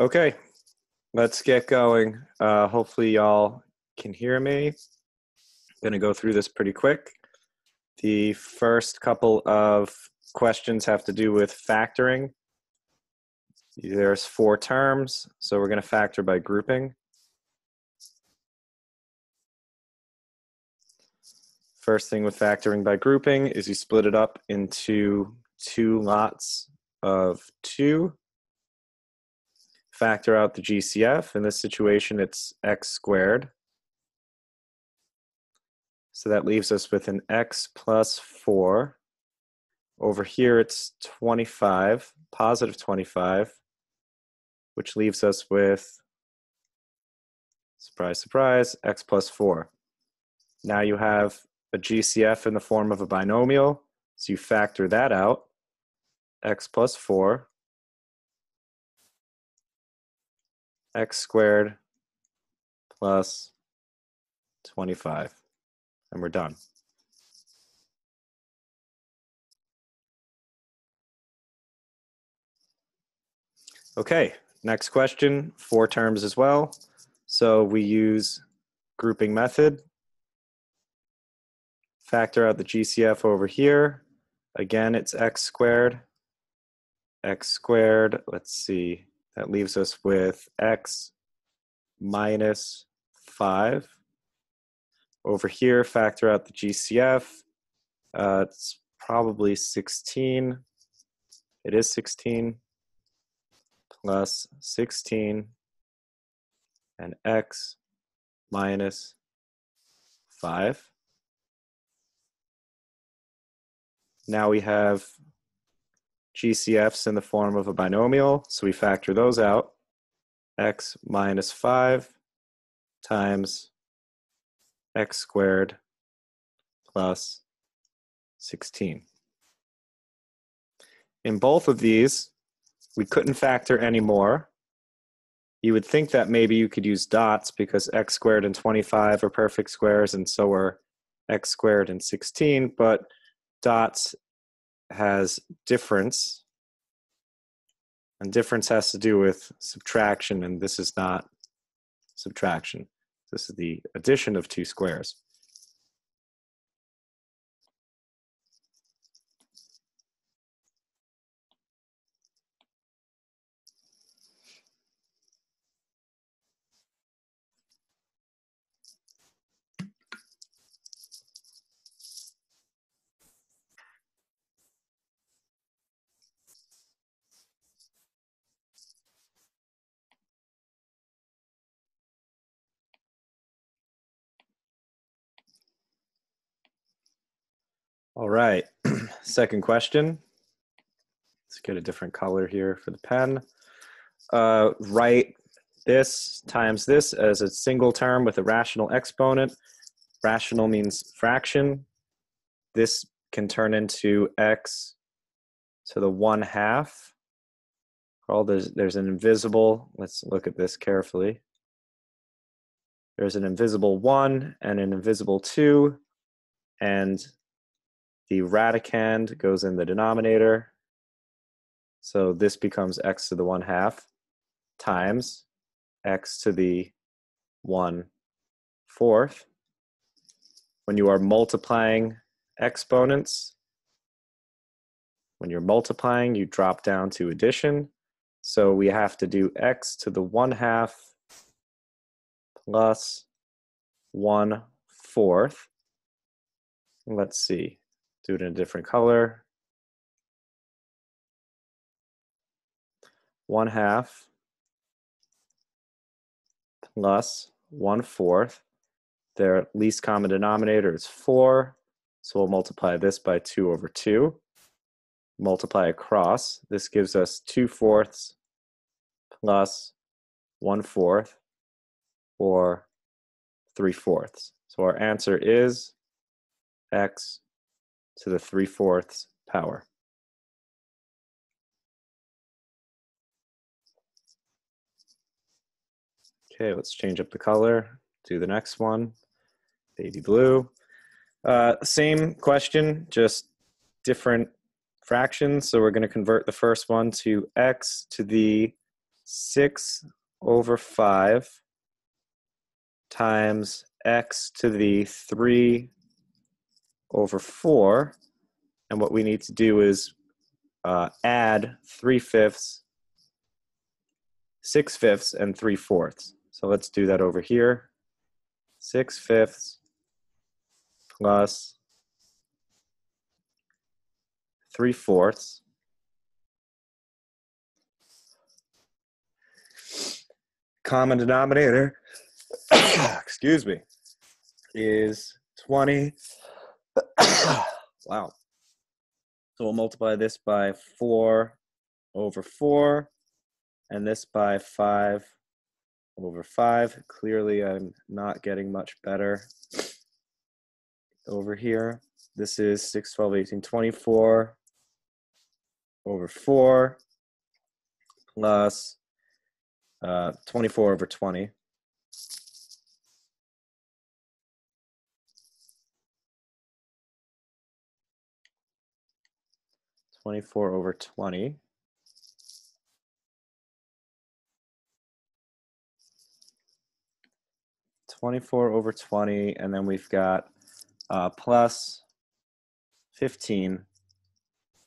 Okay, let's get going. Hopefully y'all can hear me. I'm going to go through this pretty quick. The first couple of questions have to do with factoring. There's 4 terms, so we're going to factor by grouping. First thing with factoring by grouping is you split it up into 2 lots of 2. Factor out the GCF. In this situation, it's x squared. So that leaves us with an x plus 4. Over here, it's 25, positive 25, which leaves us with, surprise, surprise, x plus 4. Now you have a GCF in the form of a binomial, so you factor that out, x plus 4, x squared plus 25, and we're done. Okay, next question, 4 terms as well. So we use grouping method. Factor out the GCF over here. Again, it's x squared. Let's see, that leaves us with x minus 5. Over here, factor out the GCF. It's probably 16. It is 16 plus 16 and x minus 5. Now we have GCFs in the form of a binomial, so we factor those out. X minus 5 times x squared plus 16. In both of these, we couldn't factor any more. You would think that maybe you could use dots because x squared and 25 are perfect squares and so are x squared and 16, but dots has difference, and difference has to do with subtraction, and this is not subtraction. This is the addition of 2 squares. All right, second question. Let's get a different color here for the pen. Write this times this as a single term with a rational exponent. Rational means fraction. This can turn into x to the 1/2. There's an invisible, let's look at this carefully. There's an invisible 1 and an invisible 2, and the radicand goes in the denominator. So this becomes x to the 1/2 times x to the 1/4. When you are multiplying exponents, when you're multiplying, you drop down to addition. So we have to do x to the 1/2 plus 1/4. Let's see, do it in a different color. 1/2 plus 1/4. Their least common denominator is 4, so we'll multiply this by 2 over 2. Multiply across, this gives us 2/4 plus 1/4, or 3/4. So our answer is x to the 3/4 power. Okay, let's change up the color. Do the next one, baby blue. Same question, just different fractions. So we're going to convert the first one to x to the 6 over 5 times x to the 3 over 4. And what we need to do is add 3/5, 6/5, and 3/4. So let's do that over here. 6/5 plus 3/4. Common denominator, excuse me, is 20. Wow. So we'll multiply this by 4 over 4, and this by 5 over 5. Clearly, I'm not getting much better over here. This is 6, 12, 18, 24 over 4 plus 24 over 20. over 20. Over 20, and then we've got plus 15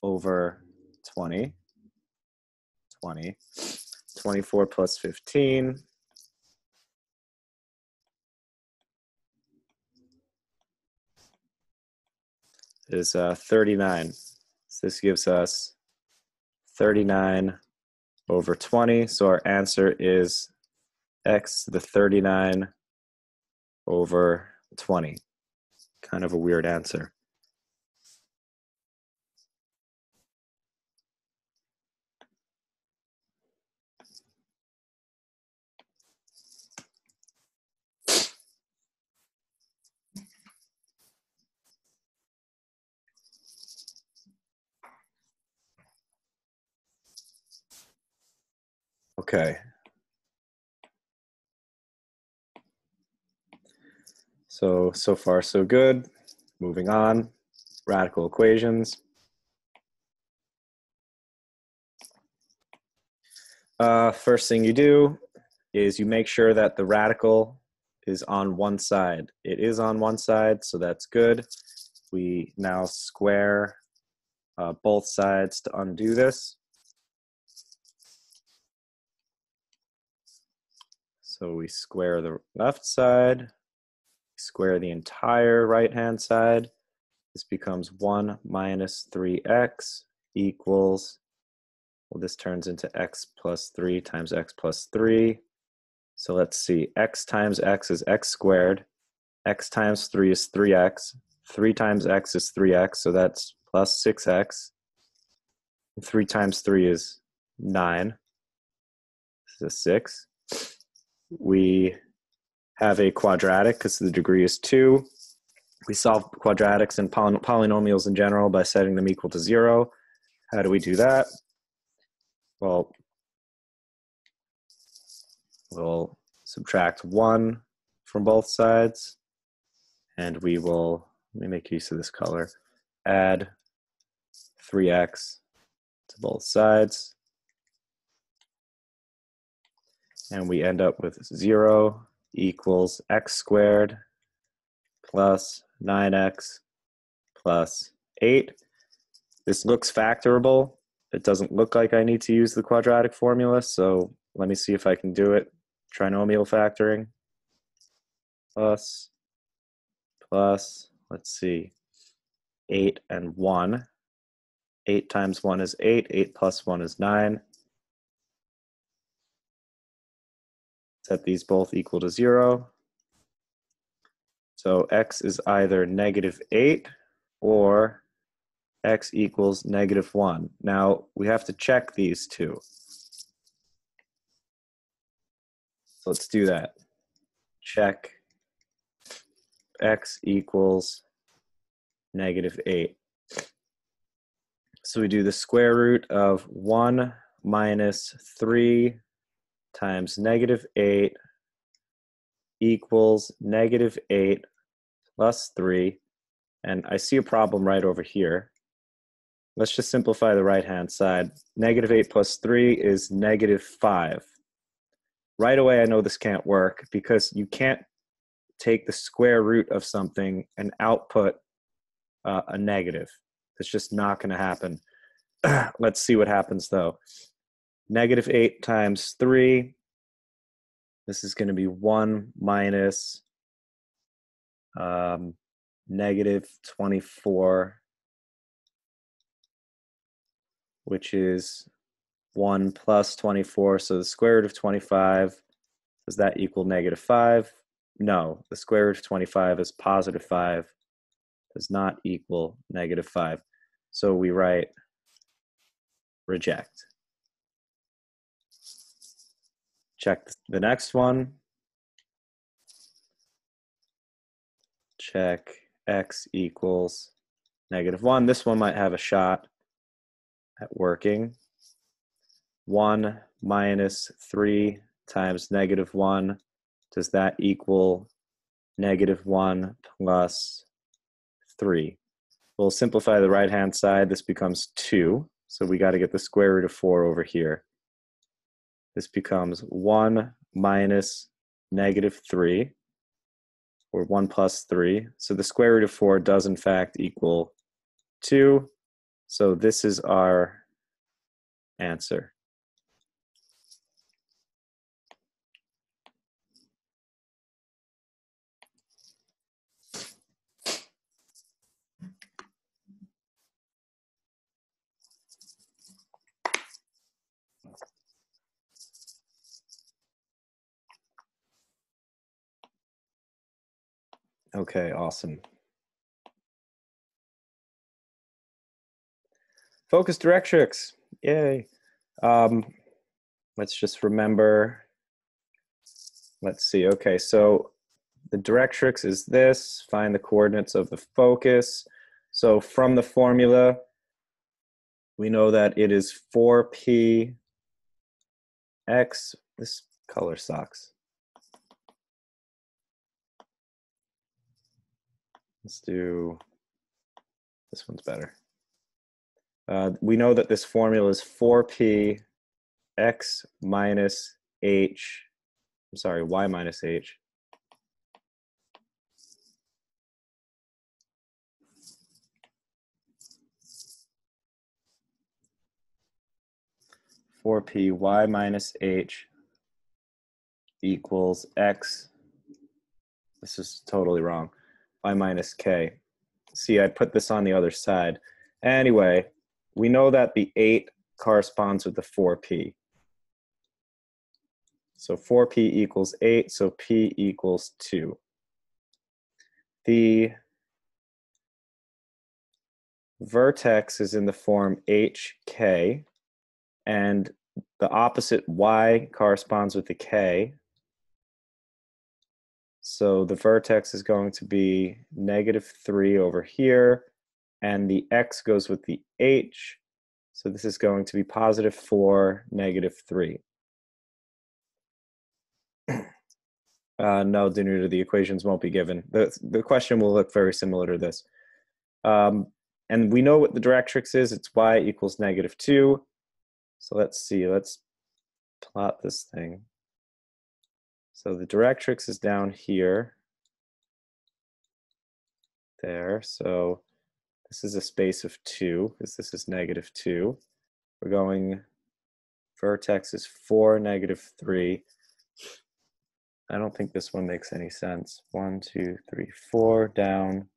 over 20. 24 plus 15 is 39. So this gives us 39 over 20. So our answer is x to the 39 over 20. Kind of a weird answer. Okay. So far so good. Moving on. Radical equations. First thing you do is you make sure that the radical is on one side. It is on one side, so that's good. We now square both sides to undo this. So we square the left side, square the entire right-hand side. This becomes 1 minus 3x equals, well, this turns into x plus 3 times x plus 3. So let's see, x times x is x squared. X times 3 is 3x. 3 times x is 3x, so that's plus 6x. 3 times 3 is 9. This is a 6. We have a quadratic because the degree is 2. We solve quadratics and polynomials in general by setting them equal to 0. How do we do that? Well, we'll subtract 1 from both sides, and we will, let me make use of this color, add 3x to both sides, and we end up with 0 equals x squared plus 9x plus 8. This looks factorable. It doesn't look like I need to use the quadratic formula, so let me see if I can do it. Trinomial factoring. Plus, let's see, 8 and 1. 8 times 1 is 8. 8 plus 1 is 9. Set these both equal to 0. So x is either -8 or x equals -1. Now, we have to check these two. So let's do that. Check x equals -8. So we do the square root of 1 minus 3 times -8 equals -8 plus 3. And I see a problem right over here. Let's just simplify the right-hand side. -8 plus 3 is -5. right away I know this can't work because you can't take the square root of something and output a negative. It's just not going to happen. Let's see what happens though. Negative 8 times 3. This is going to be 1 minus negative 24, which is 1 plus 24. So the square root of 25, does that equal negative 5? No, the square root of 25 is positive 5, does not equal negative 5. So we write reject. Check the next one. Check x equals negative 1. This one might have a shot at working. 1 minus 3 times negative 1, does that equal negative 1 plus 3? We'll simplify the right-hand side. This becomes 2. So we got to get the square root of 4 over here. This becomes 1 minus negative 3, or 1 plus 3. So the square root of 4 does in fact equal 2. So this is our answer. Okay, awesome. Focus directrix, yay. Let's just remember, let's see, okay, so the directrix is this, find the coordinates of the focus. So from the formula, we know that it is 4p x, this color sucks. Let's do, this one's better. We know that this formula is 4p x minus h, I'm sorry, y minus h. Four p y minus h equals x. This is totally wrong. Y minus k. See, I put this on the other side. Anyway, we know that the 8 corresponds with the 4p. So 4p equals 8, so p equals 2. The vertex is in the form hk, and the opposite y corresponds with the k. So the vertex is going to be negative 3 over here, and the x goes with the h. So this is going to be positive 4, negative 3. No, Danuta, the equations won't be given. The question will look very similar to this. And we know what the directrix is. It's y equals negative 2. So let's see. Let's plot this thing. So the directrix is down here. There. So this is a space of 2, because this is negative 2. We're going, vertex is 4, negative 3. I don't think this one makes any sense. 1, 2, 3, 4, down.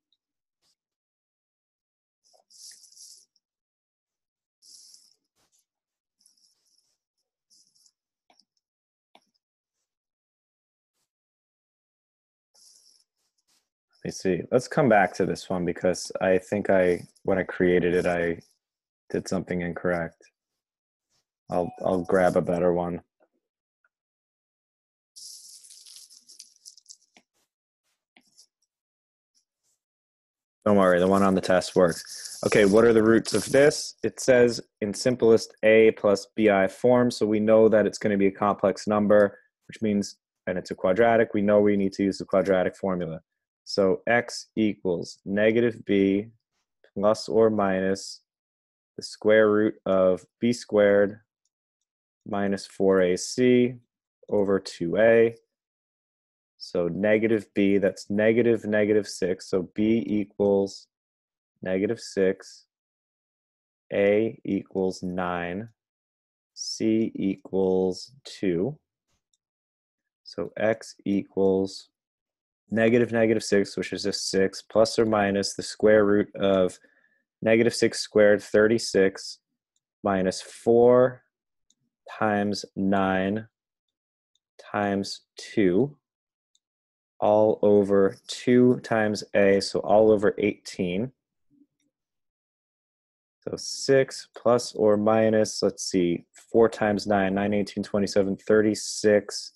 Let me see. Let's come back to this one because I think when I created it, I did something incorrect. I'll grab a better one. Don't worry, the one on the test works. Okay, what are the roots of this? It says in simplest a plus bi form, so we know that it's going to be a complex number, which means, and it's a quadratic, we know we need to use the quadratic formula. So x equals negative b plus or minus the square root of b squared minus 4ac over 2a. So negative b, that's negative -6. So b equals -6, a equals 9, c equals 2. So x equals -6, which is just 6, plus or minus the square root of -6 squared, 36, minus 4 times 9 times 2, all over 2 times a, so all over 18. So 6 plus or minus, let's see, 4 times 9, 9, 18, 27, 36.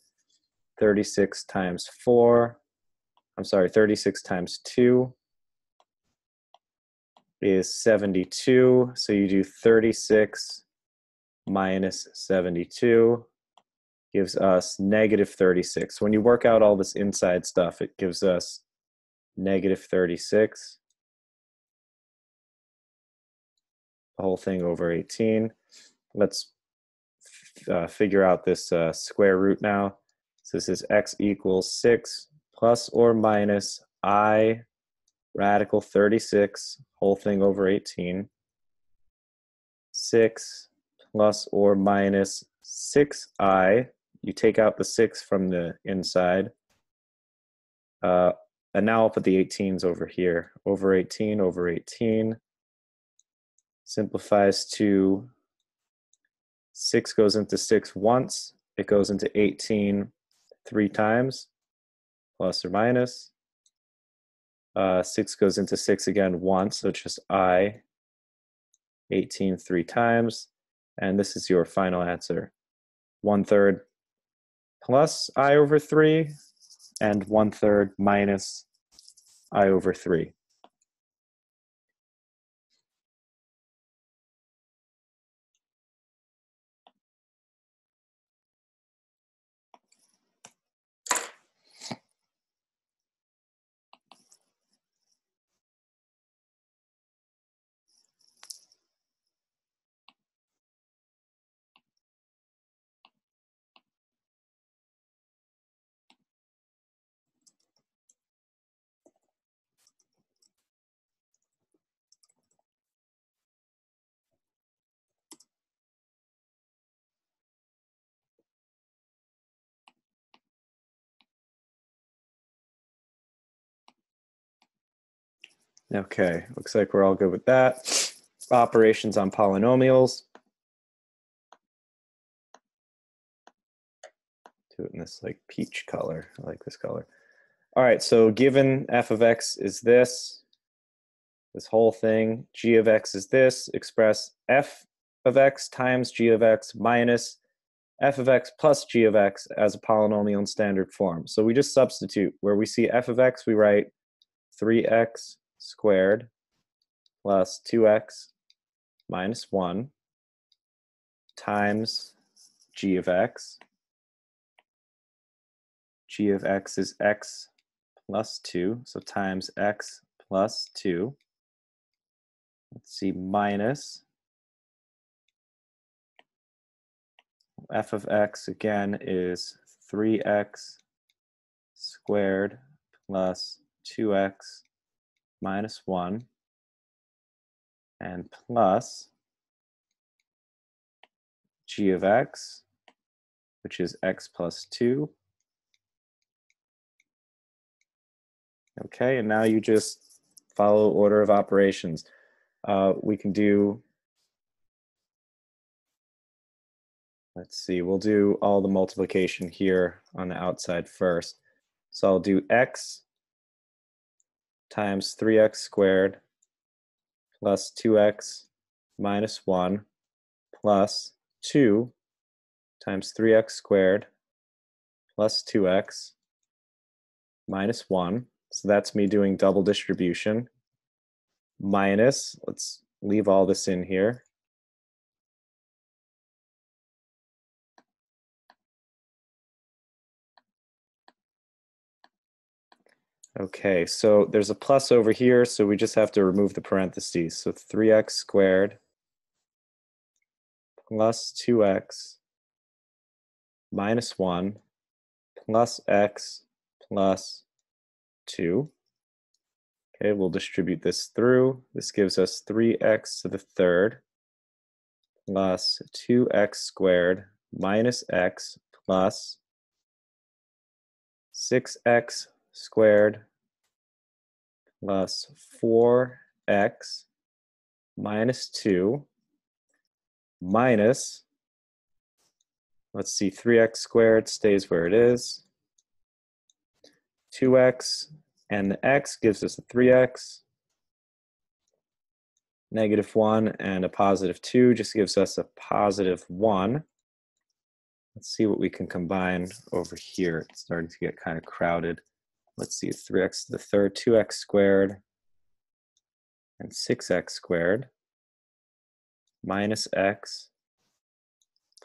36 times 4, I'm sorry, 36 times 2 is 72. So you do 36 minus 72 gives us -36. When you work out all this inside stuff, it gives us -36. The whole thing over 18. Let's figure out this square root now. So this is x equals 6 plus or minus I radical 36, whole thing over 18. 6 plus or minus 6i. You take out the 6 from the inside. And now I'll put the 18s over here. Over 18, over 18. Simplifies to 6 goes into 6 once. It goes into 18 3 times, plus or minus. 6 goes into 6 again once, so it's just I. 18 3 times. And this is your final answer. 1/3 plus I over 3 and 1/3 minus I over 3. Okay, looks like we're all good with that. Operations on polynomials. Do it in this like peach color. I like this color. All right, so given f of x is this whole thing, g of x is this, express f of x times g of x minus f of x plus g of x as a polynomial in standard form. So we just substitute. Where we see f of x, we write 3x squared plus 2x minus 1 times g of x. G of x is x plus 2, so times x plus 2. Let's see, minus f of x again is 3x squared plus 2x minus 1 and plus g of x, which is x plus 2. Okay, and now you just follow order of operations. We can do, let's see, we'll do all the multiplication here on the outside first. So I'll do x times 3x squared plus 2x minus 1 plus 2 times 3x squared plus 2x minus 1. So that's me doing double distribution. Minus, let's leave all this in here. Okay, so there's a plus over here, so we just have to remove the parentheses. So 3x squared plus 2x minus 1 plus x plus 2. Okay, we'll distribute this through. This gives us 3x to the third plus 2x squared minus x plus 6x squared plus 4x minus 2 minus, let's see, 3x squared stays where it is. 2x and the x gives us a 3x. Negative 1 and a positive 2 just gives us a positive 1. Let's see what we can combine over here. It's starting to get kind of crowded. Let's see, 3x to the third, 2x squared, and 6x squared, minus x,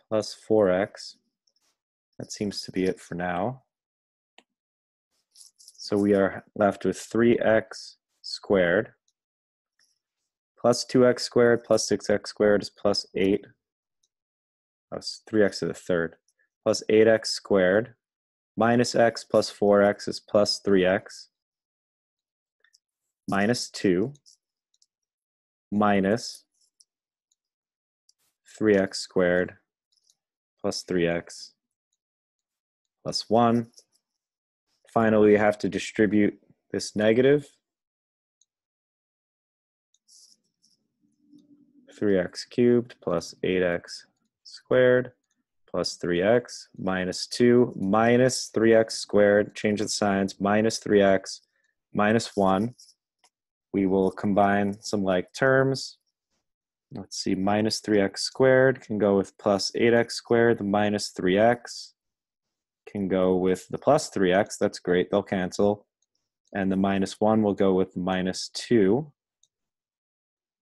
plus 4x. That seems to be it for now. So we are left with 3x squared, plus 2x squared, plus 6x squared is plus 8. That's 3x to the third, plus 8x squared, minus x plus 4x is plus 3x, minus 2, minus 3x squared, plus 3x, plus 1. Finally, we have to distribute this negative. 3x cubed plus 8x squared plus 3x minus 2 minus 3x squared, change the signs, minus 3x minus 1. We will combine some like terms. Let's see, minus 3x squared can go with plus 8x squared. The minus 3x can go with the plus 3x. That's great, they'll cancel. And the minus 1 will go with minus 2.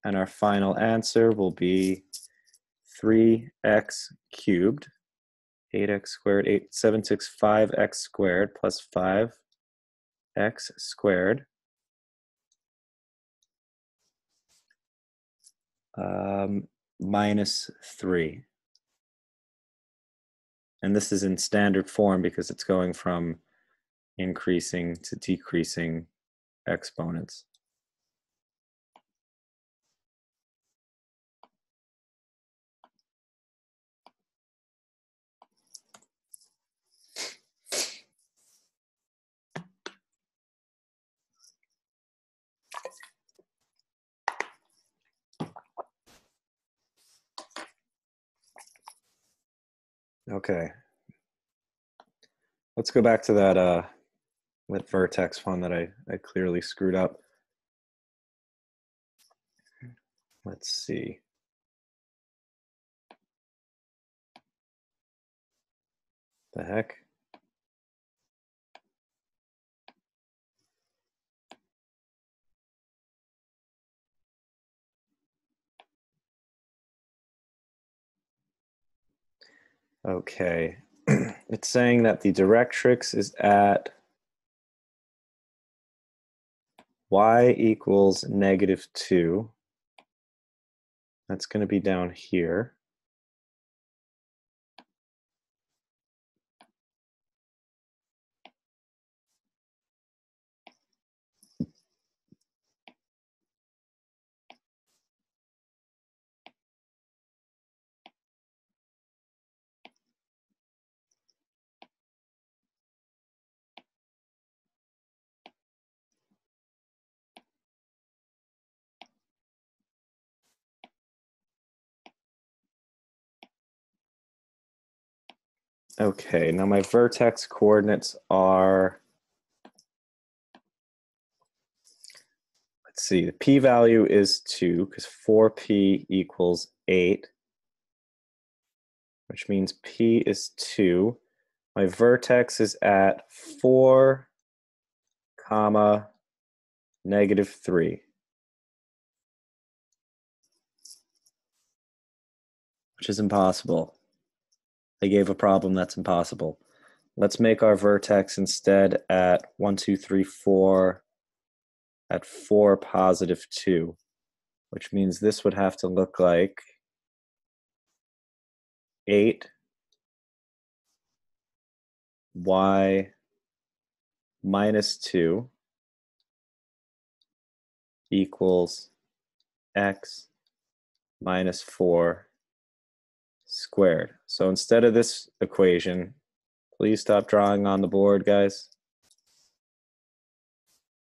And our final answer will be 3x cubed, 8x squared, 765x squared plus 5x squared. Minus 3. And this is in standard form because it's going from increasing to decreasing exponents. Okay, let's go back to that with vertex one that I clearly screwed up. Let's see. The heck? Okay, it's saying that the directrix is at y equals -2. That's going to be down here. Okay, now my vertex coordinates are, let's see, the p-value is 2 because 4p equals 8, which means p is 2. My vertex is at 4, comma, -3. Which is impossible. I gave a problem that's impossible. Let's make our vertex instead at 1, 2, 3, 4 at 4, +2, which means this would have to look like 8, y minus 2 equals x minus 4 squared. So instead of this equation, please stop drawing on the board, guys.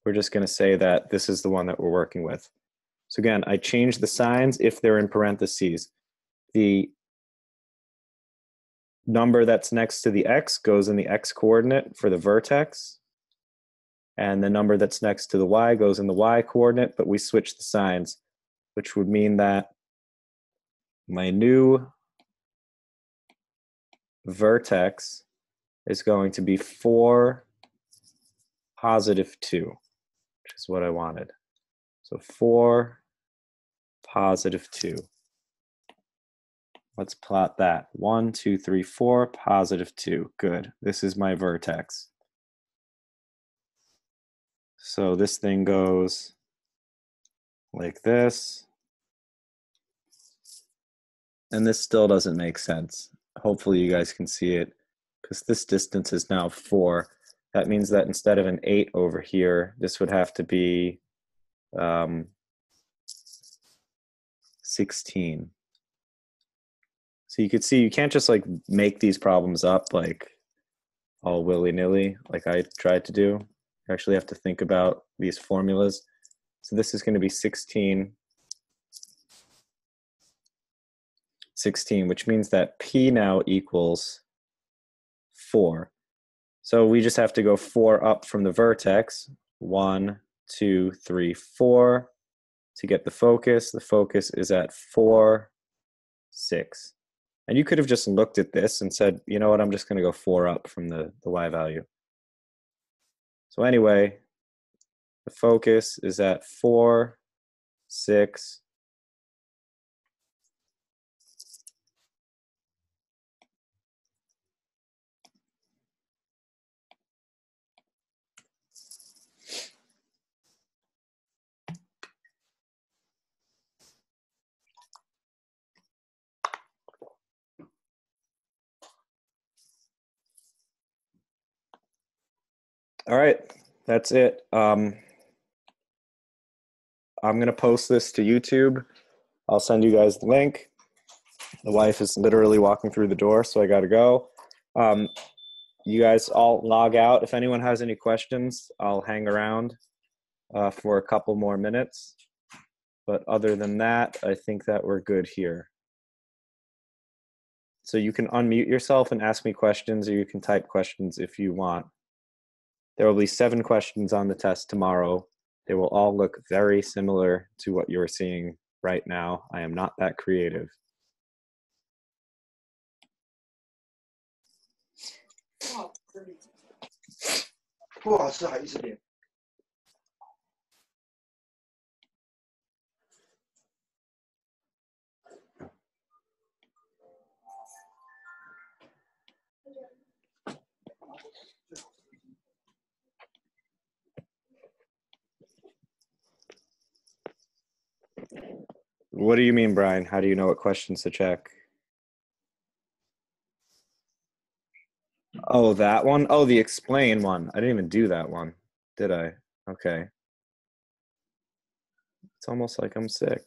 We're just going to say that this is the one that we're working with. So again, I change the signs if they're in parentheses. The number that's next to the x goes in the x coordinate for the vertex. And the number that's next to the y goes in the y coordinate, but we switch the signs, which would mean that my new vertex is going to be 4, positive 2, which is what I wanted. So 4, positive 2. Let's plot that. 1, 2, 3, 4, positive 2. Good. This is my vertex. So this thing goes like this. And this still doesn't make sense. Hopefully you guys can see it, because this distance is now 4. That means that instead of an 8 over here, this would have to be 16. So you could see you can't just like make these problems up like all willy-nilly like I tried to do. You actually have to think about these formulas. So this is going to be 16, which means that P now equals 4. So we just have to go 4 up from the vertex. 1, 2, 3, 4 to get the focus. The focus is at 4, 6. And you could have just looked at this and said, you know what, I'm just going to go 4 up from the y value. So anyway, the focus is at 4, 6. All right, that's it. I'm going to post this to YouTube. I'll send you guys the link. The wife is literally walking through the door, so I got to go. You guys all log out. If anyone has any questions, I'll hang around for a couple more minutes. But other than that, I think that we're good here. So you can unmute yourself and ask me questions, or you can type questions if you want. There will be 7 questions on the test tomorrow. They will all look very similar to what you're seeing right now. I am not that creative. What do you mean, Brian? How do you know what questions to check? Oh, that one? Oh, the explain one. I didn't even do that one, did I? Okay. It's almost like I'm sick.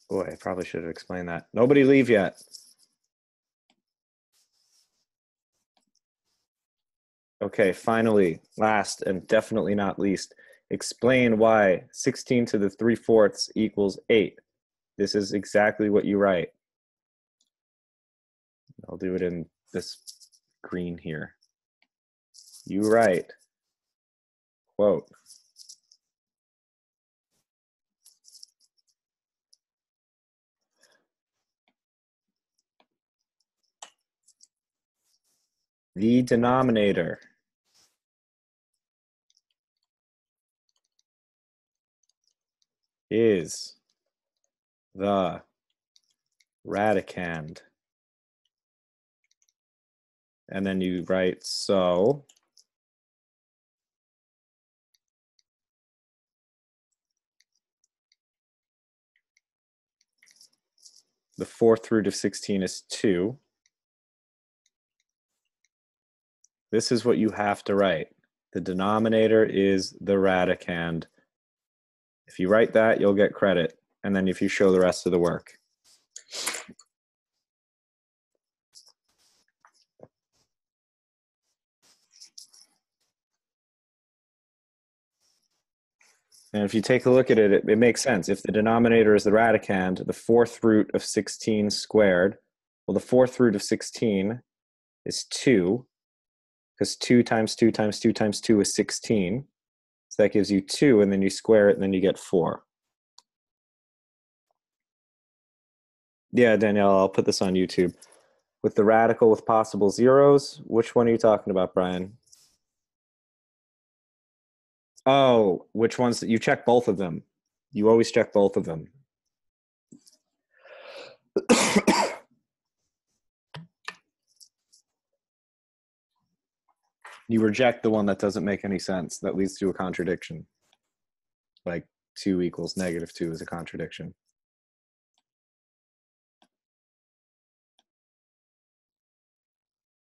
Boy, I probably should have explained that. Nobody leave yet. Okay, finally, last and definitely not least, explain why 16 to the 3/4 equals 8. This is exactly what you write. I'll do it in this green here. You write, quote, the denominator is the radicand. And then you write so. The 4th root of 16 is 2. This is what you have to write. The denominator is the radicand. If you write that, you'll get credit. And then if you show the rest of the work. And if you take a look at it, it makes sense. If the denominator is the radicand, the fourth root of 16 squared, well, the fourth root of 16 is 2, because 2 times 2 times 2 times 2 is 16. So that gives you 2, and then you square it, and then you get 4. Yeah, Danielle, I'll put this on YouTube. With the radical with possible zeros, which one are you talking about, Brian? Oh, which ones? You check both of them. You always check both of them. You reject the one that doesn't make any sense, that leads to a contradiction. Like 2 equals -2 is a contradiction.